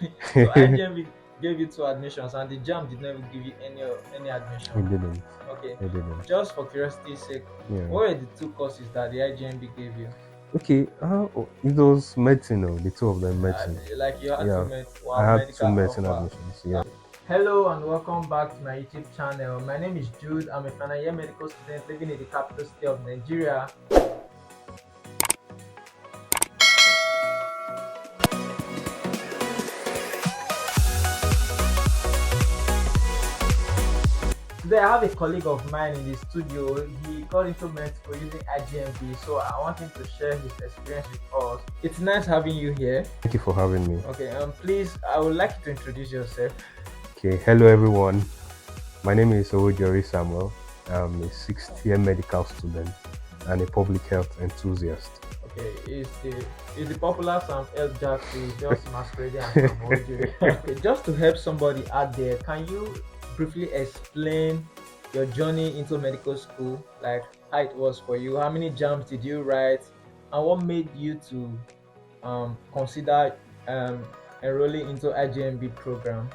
So IJMB gave you two admissions, and the JAM did not even give you any admission. It didn't. Okay, It didn't. just for curiosity's sake, Yeah. what were the two courses that the IJMB gave you? Okay. It was medicine. Oh, the two of them medicine. Like you had two Yeah. I wow, had two medical medicine offer. admissions. Yeah. Hello and welcome back to my YouTube channel. My name is Jude. I'm a final year medical student living in the capital city of Nigeria. Today I have a colleague of mine in the studio. He got into med school using IJMB, so I want him to share his experience with us. It's nice having you here. Thank you for having me. Okay, please, I would like you to introduce yourself. Okay. Hello, everyone. My name is Ojori Samuel. I'm a sixth-year medical student and a public health enthusiast. Okay, is the popular Sam El Jackson just masquerading as Sam Ojiri? Okay, just to help somebody out there, can you briefly explain your journey into medical school, like how it was for you? How many jams did you write, and what made you to consider enrolling into IJMB program?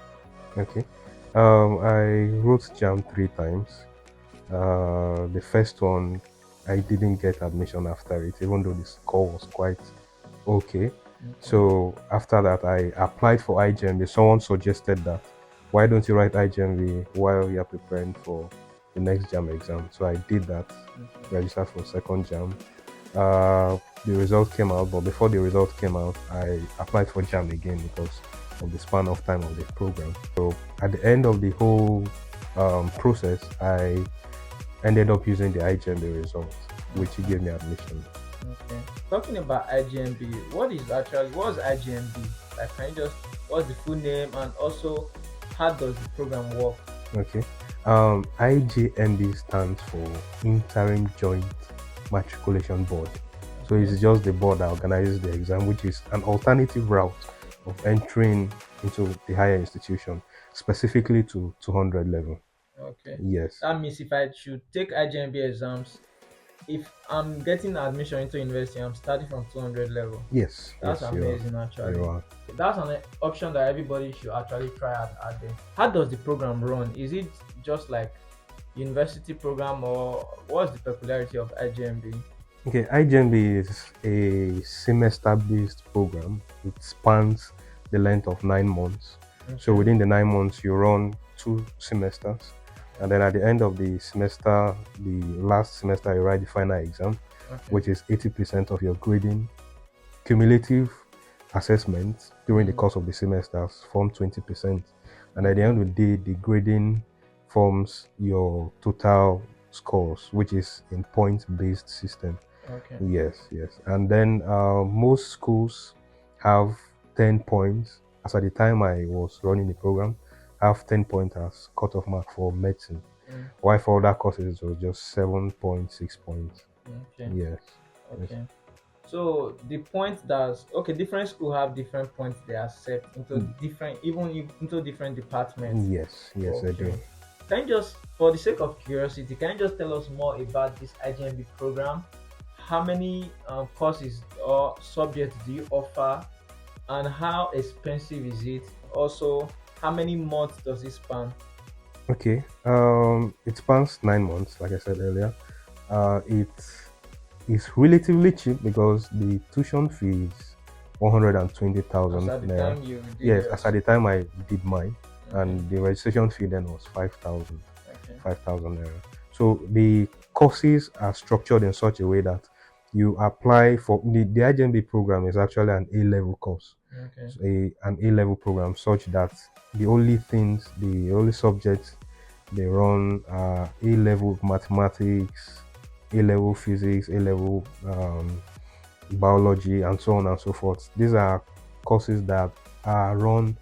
Okay. I wrote JAM 3 times. The first one, I didn't get admission after it, even though the score was quite okay. Okay. So after that, I applied for IJMB. Someone suggested that, why don't you write IJMB while you're preparing for the next JAM exam? So I did that, Okay. registered for second JAM. The result came out, but before the result came out, I applied for JAM again because of the span of time of the program. So at the end of the whole process, I ended up using the IJMB results, which gave me admission. Okay. Talking about IJMB, what's IJMB? Like, can you just what's the full name, and also how does the program work? Okay. IJMB stands for Interim Joint Matriculation Board. So Okay. it's just the board that organizes the exam, which is an alternative route of entering into the higher institution, specifically to 200 level. Okay. Yes, That means if I should take IJMB exams, if I'm getting admission into university, I'm starting from 200 level. yes, That's yes, you are. amazing, You actually. are. That's an option that everybody should actually try out there. How does the program run? Is it just like university program, or what's the peculiarity of IJMB? Okay, IJMB is a semester-based program. It spans the length of 9 months. So Okay. within the 9 months, you run 2 semesters, and then at the end of the semester, the last semester, you write the final exam, Okay. which is 80% of your grading. Cumulative assessments during the course of the semesters form 20%, and at the end of the day, the grading forms your total scores, which is in point-based system. Okay. Yes, yes. And then most schools have 10 points. As at the time I was running the program, I have 10 points as cutoff mark for medicine. Mm, While for other courses, it was just 7.6 points. okay. Yes, yes. Okay. So the point that okay, different school have different points they accept into Mm, different, even into different departments. yes, yes, I do. Okay. Can you just, for the sake of curiosity, can you just tell us more about this IJMB program? How many courses or subjects do you offer, and how expensive is it? Also, how many months does it span? Okay. It spans 9 months, like I said earlier. It is relatively cheap because the tuition fee is As 120,000 at the naira. time you did Yes, as at yours. the time I did mine, Okay. and the registration fee then was 5,000, Okay. 5,000 naira. So the courses are structured in such a way that you apply for the IJMB program is actually an A level course, Okay. so an A level program, such that the only subjects they run A level mathematics, A level physics, A level biology, and so on and so forth. These are courses that are run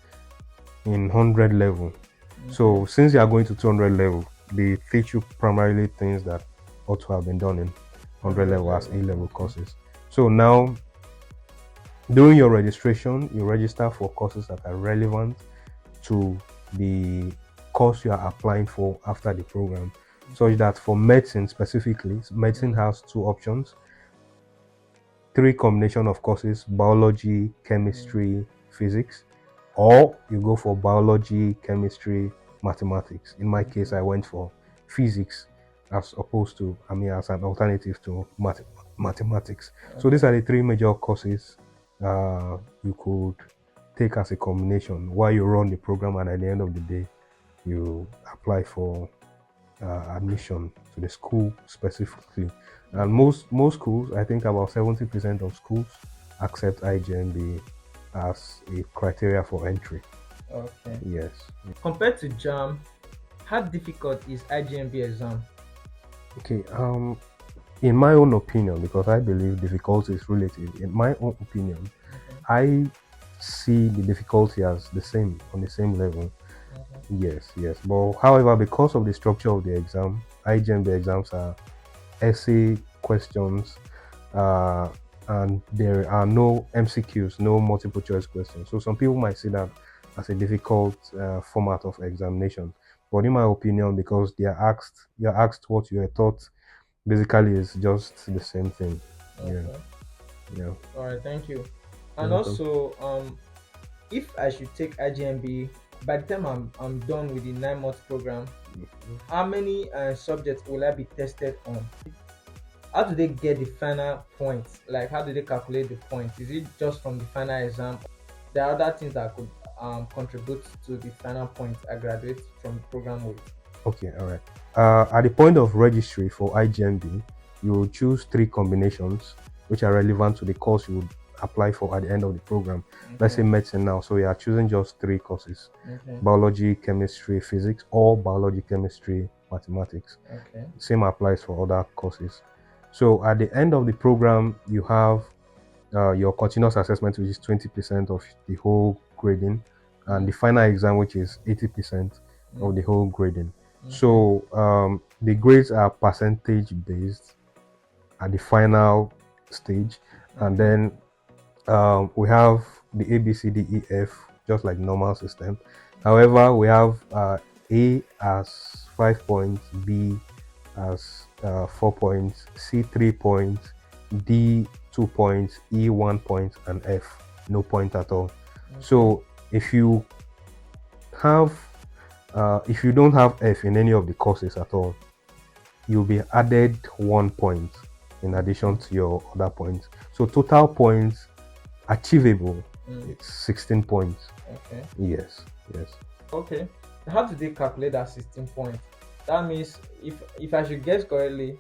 in 100 level. Okay. So since you are going to 200 level, they teach you primarily things that ought to have been done in 100 100 level as level. A level Okay. courses. So now during your registration, you register for courses that are relevant to the course you are applying for after the program. Such that for medicine specifically, medicine Mm, has two options, three combination of courses: biology, mm, chemistry, physics. or you go for biology, chemistry, mathematics. In my case, Okay. I went for physics as opposed to, as an alternative to mathematics. So these Okay. are the three major courses you could take as a combination while you run the program, and at the end of the day, you apply for admission to the school specifically. And Okay. most schools, I think about 70% of schools accept IJMB as a criteria for entry. Okay. Yes. Compared to JAM, how difficult is IJMB exam? Okay. In my own opinion, because I believe difficulty is relative, in my own opinion, Okay. I see the difficulty as the same, on the same level. Okay. Yes, yes. But however, because of the structure of the exam, IJMB exams are essay questions, uh, and there are no MCQs, no multiple choice questions. So some people might see that as a difficult format of examination. But in my opinion, because you're asked what you are taught, basically is just the same thing. Yeah, Okay. yeah. All right. Thank you. And You're welcome. also, if I should take IJMB, by the time I'm done with the 9 month program, how many subjects will I be tested on? How do they get the final points? Like, how do they calculate the points? Is it just from the final exam? There are other things that could contribute to the final points I graduate from the program with. Okay, all right. At the point of registry for IGMB, you will choose three combinations which are relevant to the course you would apply for at the end of the program. Let's say Okay. medicine now, so you are choosing just three courses: Okay. biology, chemistry, physics, or biology, chemistry, mathematics. Okay. Same applies for other courses. So at the end of the program, you have your continuous assessment, which is 20% of the whole grading, and Mm. the final exam, which is 80% of Mm. the whole grading. Okay. So the grades are percentage based at the final stage, and Okay. then we have the A, B, C, D, E, F, just like normal system. However, we have A as 5 points, B as 4 points, C 3 points, D 2 points, E 1 point, and F no point at all. Okay. So if you have if you don't have F in any of the courses at all, you'll be added 1 point in addition Okay. to your other points. So total points achievable Mm. is 16 points. Okay. Yes, yes. Okay. How do they calculate that 16 points? That means if I should guess correctly,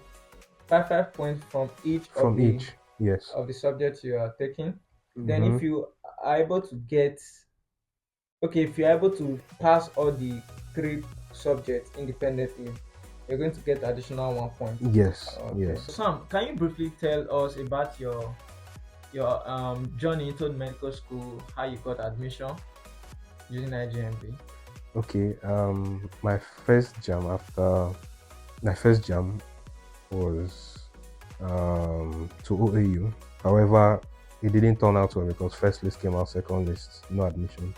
5 points from each From each, yes. of the subjects you are taking. Then Mm-hmm. if you are able to get, okay, if you're able to pass all the 3 subjects independently, you're going to get additional 1 point. Yes, Okay. yes. Sam, can you briefly tell us about your journey into medical school, how you got admission using IJMB? Okay. My first jam after my first jam was to OAU. However, it didn't turn out well because first list came out, second list no admission.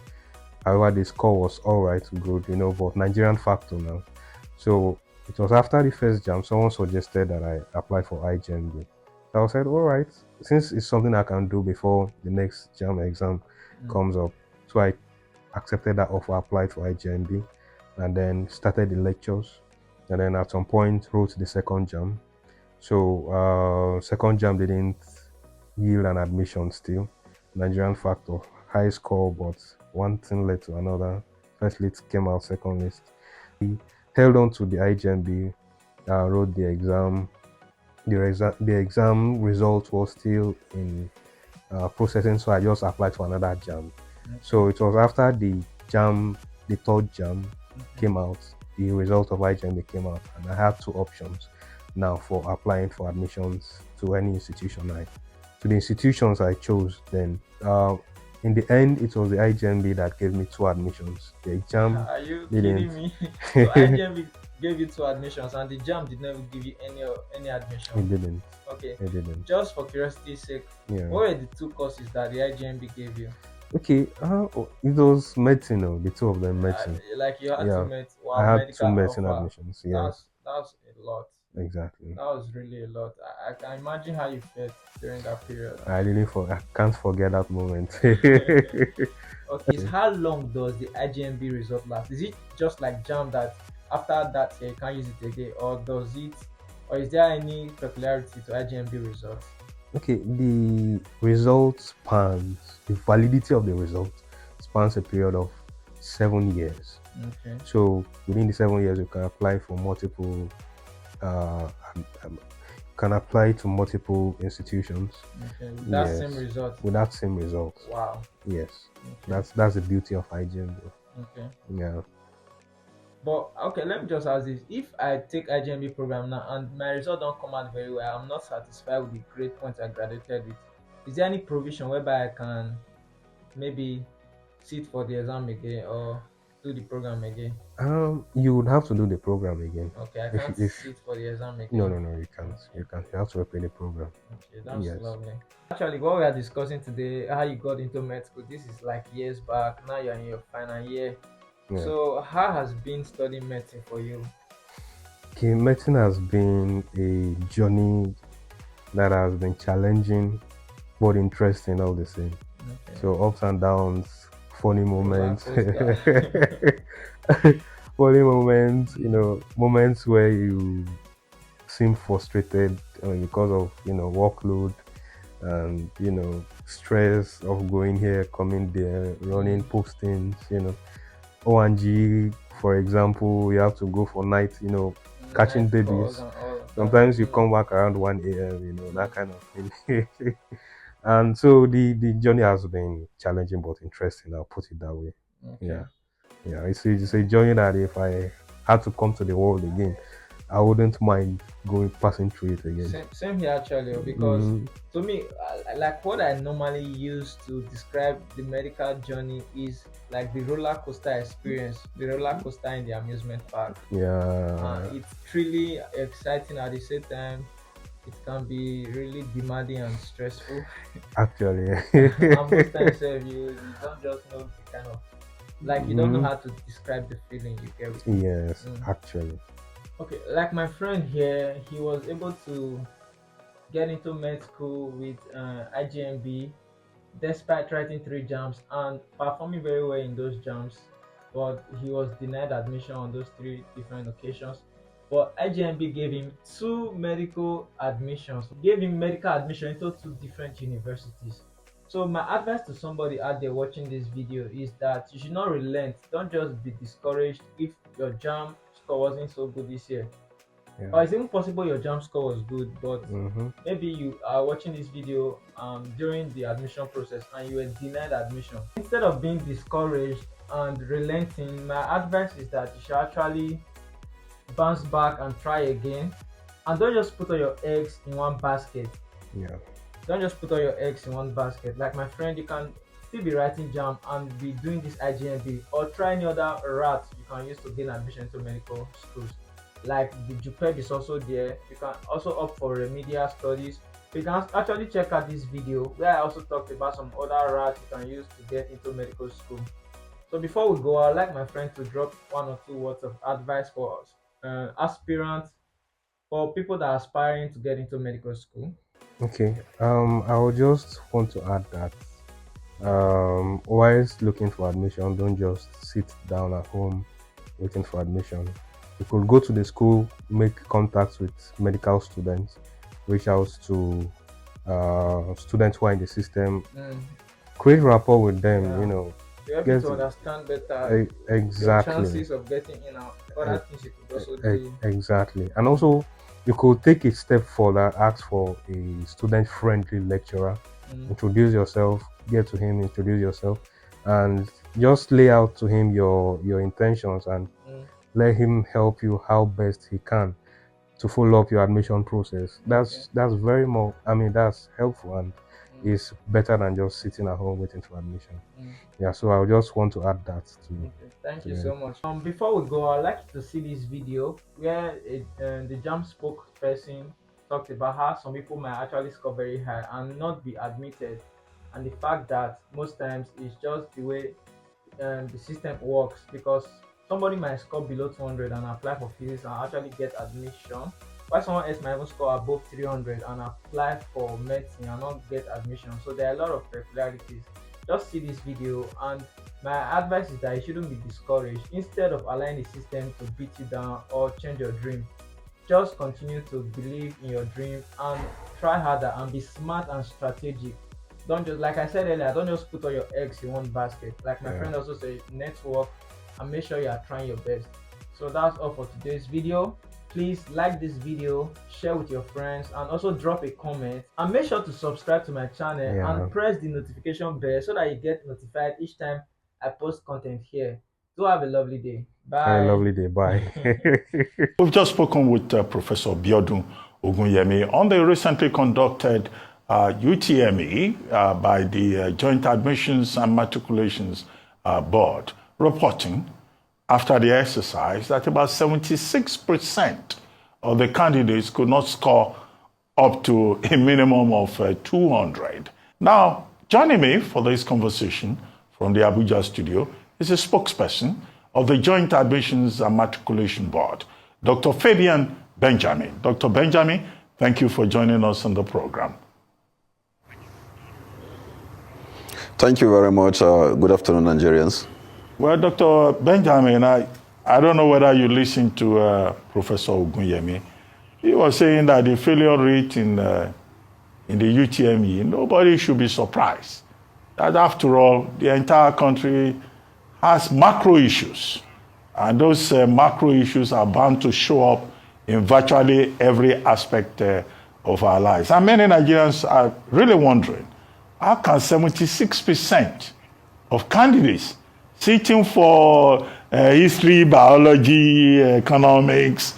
However, the score was all right, good, but Nigerian factor now. So it was after the first jam, someone suggested that I apply for IJMB. So I said, all right, since it's something I can do before the next jam exam Mm. comes up. So I accepted that offer, applied for IJMB, and then started the lectures. And then at some point wrote the second jam. So second jam didn't yield an admission still. Nigerian factor, high score, but one thing led to another. First list came out, second list. He held on to the IJMB, wrote the exam. The exam result was still in processing, so I just applied for another jam. Okay. So it was after the third jam Okay. came out, the result of IJMB came out, and I had two options now for applying for admissions to any institution. To the institutions I chose, then in the end, it was the IJMB that gave me two admissions. The exam Are you didn't. kidding me? So IJMB gave you 2 admissions and the JAM did not even give you any admission. It didn't. Okay. It didn't. Just for curiosity's sake, Yeah. what were the 2 courses that the IJMB gave you? Okay. It was medicine. Oh, the two of them medicine. Like you had to Yeah. meet I wow had two medical medicine offer. admissions. Yeah. That's a lot. exactly. That was really a lot. I can imagine how you felt during that period. I can't forget that moment. Okay, is how long does the IJMB result last? Is it just like JAM that after that year you can't use it again, or is there any peculiarity to IJMB results? Okay, the result spans, the validity of the result spans a period of 7 years. Okay, So within the 7 years, you can apply for multiple, uh, um, um, can apply to multiple institutions. okay, with that Yes, same result. with that same result. Wow. Yes, Okay, that's the beauty of IGMB. okay. Yeah. But okay, let me just ask this: if I take IJMB program now and my result don't come out very well, I'm not satisfied with the grade points I graduated with. Is there any provision whereby I can maybe sit for the exam again or do the program again? You would have to do the program again. Okay, I If can't if sit for the exam no, again. no, no, you can't. Okay, You can't. You have to repeat the program. okay, that's Yes. lovely. Actually, what we are discussing today, how you got into med school, this is like years back. Now you're in your final year. Yeah. So, how has been studying medicine for you? Okay, medicine has been a journey that has been challenging but interesting all the same. Okay, So ups and downs, funny roller moments, coaster. funny moments, moments where you seem frustrated because of workload and stress of going here, coming there, running Mm, postings, O&G, for example, you have to go for night, catching night calls babies. and all of that. Sometimes you Mm, come back around 1 a.m., that mm, kind of thing. And so the journey has been challenging but interesting. I'll put it that way. okay. Yeah, yeah. It's a journey that if I had to come to the world again, I wouldn't mind passing through it again. Same here actually, because Mm, to me, like what I normally use to describe the medical journey is like the roller coaster experience, the roller coaster in the amusement park. yeah, It's really exciting at the same time. It can be really demanding and stressful. actually. And most times, you don't just know the kind of like you don't know Mm, how to describe the feeling you get with it. yes, Mm. actually. Okay, like my friend here, he was able to get into med school with IJMB despite writing three jams and performing very well in those jams, but he was denied admission on those three different occasions. But IJMB gave him two medical admissions, gave him medical admission into two different universities. So my advice to somebody out there watching this video is that you should not relent. Don't just be discouraged if your jam score wasn't so good this year, Yeah. or it's even possible your jump score was good, but Mm-hmm. maybe you are watching this video during the admission process and you were denied admission. Instead of being discouraged and relenting, my advice is that you should actually bounce back and try again, and don't just put all your eggs in one basket. Yeah. Don't just put all your eggs in one basket. Like my friend, you can still be writing jam and be doing this IGMB, or try any other route you can use to gain admission to medical schools. Like the JUPEB is also there. You can also opt for remedial studies. You can actually check out this video where I also talked about some other routes you can use to get into medical school. So before we go, I'd like my friend to drop one or two words of advice for us, aspirants, for people that are aspiring to get into medical school. Okay. I would just want to add that whilst looking for admission, don't just sit down at home waiting for admission. You could go to the school, make contacts with medical students, reach out to students who are in the system, Mm, create rapport with them. yeah. To help you Get to understand better your exactly. chances of getting in and other things you could also do. Exactly. And also, you could take a step further, ask for a student friendly lecturer, Mm, introduce yourself, get to him, introduce yourself, and just lay out to him your intentions and mm, let him help you how best he can to follow up your admission process. okay. That's very more, that's helpful and Mm, is better than just sitting at home waiting for admission. mm, Yeah, so I just want to add that okay. Thank to you the so much. Before we go, I'd like you to see this video where the jump spokesperson talked about how some people might actually score very high and not be admitted, and the fact that most times it's just the way the system works, because somebody might score below 200 and apply for physics and actually get admission, Why someone else might even score above 300 and apply for medicine and not get admission? So there are a lot of peculiarities. Just see this video, and my advice is that you shouldn't be discouraged. Instead of allowing the system to beat you down or change your dream, just continue to believe in your dream and try harder and be smart and strategic. Don't just, like I said earlier, don't just put all your eggs in one basket. Like my friend also said, network and make sure you are trying your best. So that's all for today's video. Please like this video, share with your friends, and also drop a comment, and make sure to subscribe to my channel and press the notification bell so that you get notified each time I post content here. Do have a lovely day. Bye. Have a lovely day. Bye. We've just spoken with Professor Biodun Ogunyemi on the recently conducted UTME by the Joint Admissions and Matriculations Board, reporting after the exercise that about 76% of the candidates could not score up to a minimum of 200. Now, joining me for this conversation from the Abuja studio is a spokesperson of the Joint Admissions and Matriculation Board, Dr. Fabian Benjamin. Dr. Benjamin, thank you for joining us on the program. Thank you very much. Good afternoon, Nigerians. Well, Dr. Benjamin, I don't know whether you listened to Professor Ogunyemi. He was saying that the failure rate in the UTME, nobody should be surprised. That after all, the entire country has macro issues. And those macro issues are bound to show up in virtually every aspect of our lives. And many Nigerians are really wondering, how can 76% of candidates sitting for history, biology, economics,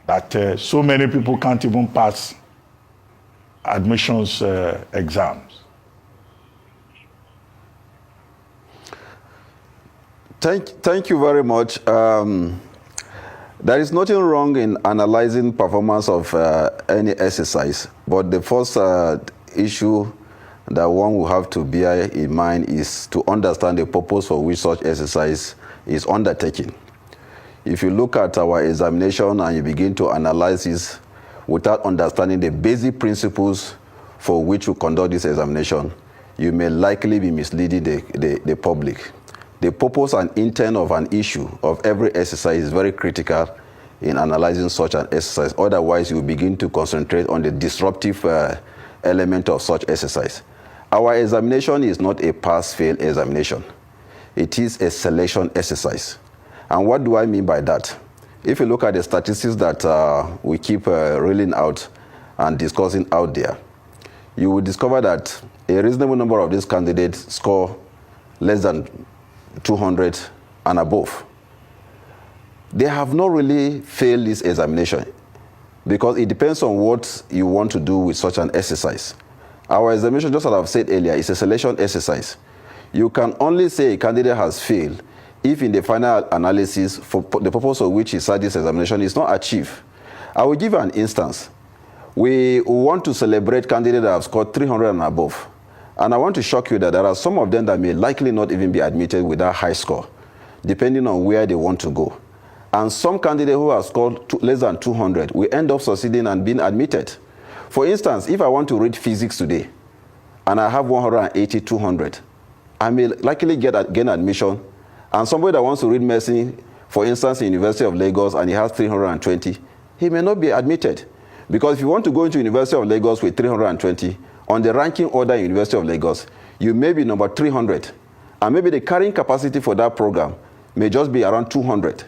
that so many people can't even pass admissions exams? Thank you very much. There is nothing wrong in analyzing performance of any exercise, but the first issue that one will have to bear in mind is to understand the purpose for which such exercise is undertaken. If you look at our examination and you begin to analyze this without understanding the basic principles for which we conduct this examination, you may likely be misleading the public. The purpose and intent of an issue of every exercise is very critical in analyzing such an exercise. Otherwise, you begin to concentrate on the disruptive element of such exercise. Our examination is not a pass-fail examination. It is a selection exercise. And what do I mean by that? If you look at the statistics that we keep reeling out and discussing out there, you will discover that a reasonable number of these candidates score less than 200 and above. They have not really failed this examination because it depends on what you want to do with such an exercise. Our examination, just as I've said earlier, is a selection exercise. You can only say a candidate has failed if in the final analysis, for the purpose of which he sat this examination, is not achieved. I will give you an instance. We want to celebrate candidates that have scored 300 and above. And I want to shock you that there are some of them that may likely not even be admitted with that high score, depending on where they want to go. And some candidates who have scored less than 200 will end up succeeding and being admitted. For instance, if I want to read physics today, and I have 180, 200, I may likely gain admission. And somebody that wants to read medicine, for instance, in University of Lagos, and he has 320, he may not be admitted. Because if you want to go into University of Lagos with 320, on the ranking order in University of Lagos, you may be number 300. And maybe the carrying capacity for that program may just be around 200.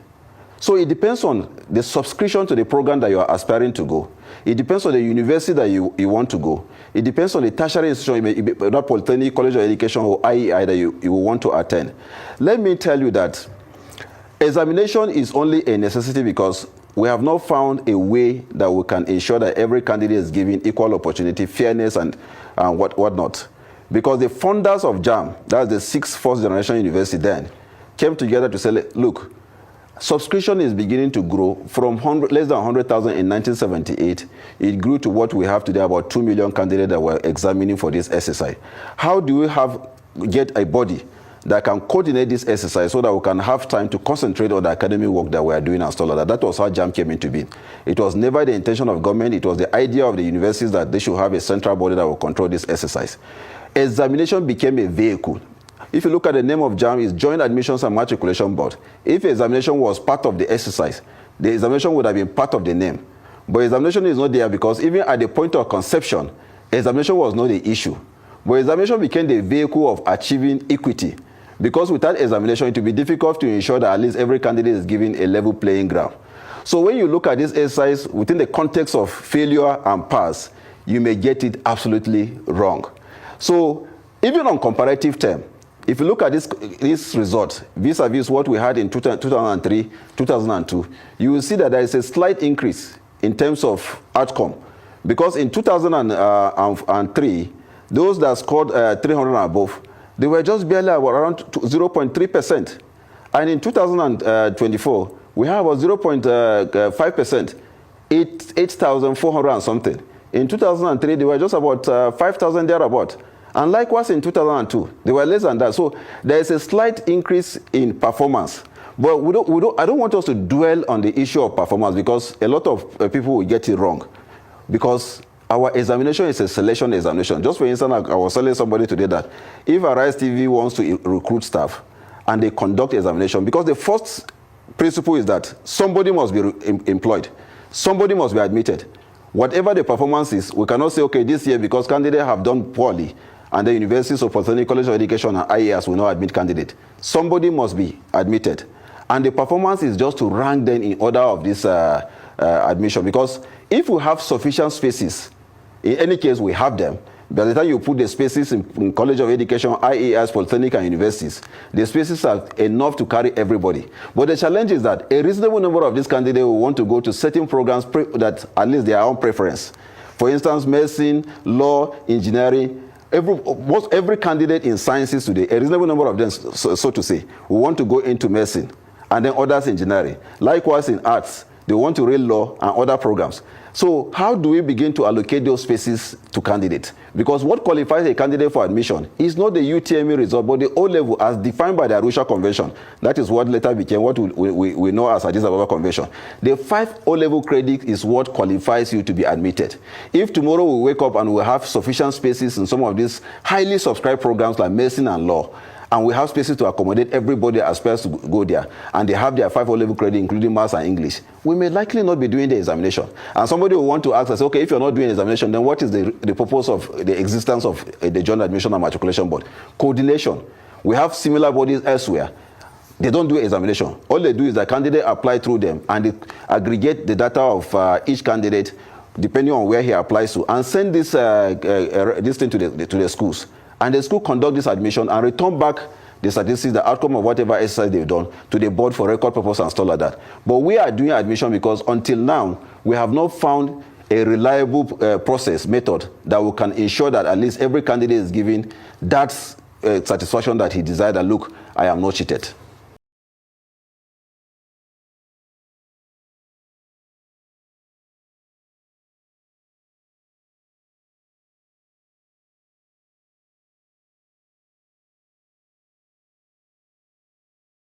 So it depends on the subscription to the program that you are aspiring to go. It depends on the university that you want to go. It depends on the tertiary institution, not Polytechnic, College of Education, or IEI that you will want to attend. Let me tell you that examination is only a necessity because we have not found a way that we can ensure that every candidate is given equal opportunity, fairness, and whatnot. Because the founders of JAMB, that's the sixth first generation university then, came together to say, look, subscription is beginning to grow from less than 100,000 in 1978. It grew to what we have today, about 2 million candidates that were examining for this exercise. How do we get a body that can coordinate this exercise so that we can have time to concentrate on the academic work that we are doing and stuff like that. That was how JAMB came into being. It was never the intention of government. It was the idea of the universities that they should have a central body that will control this exercise. Examination became a vehicle. If you look at the name of JAMB, it's Joint Admissions and Matriculation Board. If examination was part of the exercise, the examination would have been part of the name. But examination is not there because even at the point of conception, examination was not the issue. But examination became the vehicle of achieving equity. Because without examination, it will be difficult to ensure that at least every candidate is given a level playing ground. So when you look at this exercise within the context of failure and pass, you may get it absolutely wrong. So even on comparative term, if you look at this result vis-a-vis what we had in 2003, 2002, you will see that there is a slight increase in terms of outcome. Because in 2003, those that scored 300 and above, they were just barely around 0.3%. And in 2024, we have about 0.5%, 8,400 and something. In 2003, they were just about 5,000 thereabout. And likewise in 2002, they were less than that. So there is a slight increase in performance. But I don't want us to dwell on the issue of performance because a lot of people will get it wrong. Because our examination is a selection examination. Just for instance, I was telling somebody today that if Arise TV wants to recruit staff and they conduct examination, because the first principle is that somebody must be employed, somebody must be admitted. Whatever the performance is, we cannot say, okay, this year because candidates have done poorly and the universities of Polytechnic College of Education and IAS will not admit candidate. Somebody must be admitted. And the performance is just to rank them in order of this admission. Because if we have sufficient spaces, in any case we have them, by the time you put the spaces in College of Education, IAS, Polytechnic and universities, the spaces are enough to carry everybody. But the challenge is that a reasonable number of these candidates will want to go to certain programs that at least their own preference. For instance, medicine, law, engineering. Every candidate in sciences today, a reasonable number of them, so to say, will want to go into medicine, and then others engineering. Likewise in arts, they want to read law and other programs. So how do we begin to allocate those spaces to candidates? Because what qualifies a candidate for admission is not the UTME result, but the O-level as defined by the Arusha Convention. That is what later became what we know as Addis Ababa Convention. The 5 O-level credit is what qualifies you to be admitted. If tomorrow we wake up and we have sufficient spaces in some of these highly subscribed programs like medicine and law, and we have spaces to accommodate everybody that aspires to go there, and they have their 5 O-level credit, including maths and English, we may likely not be doing the examination. And somebody will want to ask us, okay, if you're not doing examination, then what is the purpose of the existence of the Joint Admission and Matriculation Board? Coordination. We have similar bodies elsewhere. They don't do examination. All they do is the candidate apply through them, and they aggregate the data of each candidate, depending on where he applies to, and send this thing to the schools. And the school conduct this admission and return back the statistics, the outcome of whatever exercise they've done to the board for record purpose and stuff like that. But we are doing admission because until now, we have not found a reliable process, method that we can ensure that at least every candidate is given that satisfaction that he desired, that look, I am not cheated.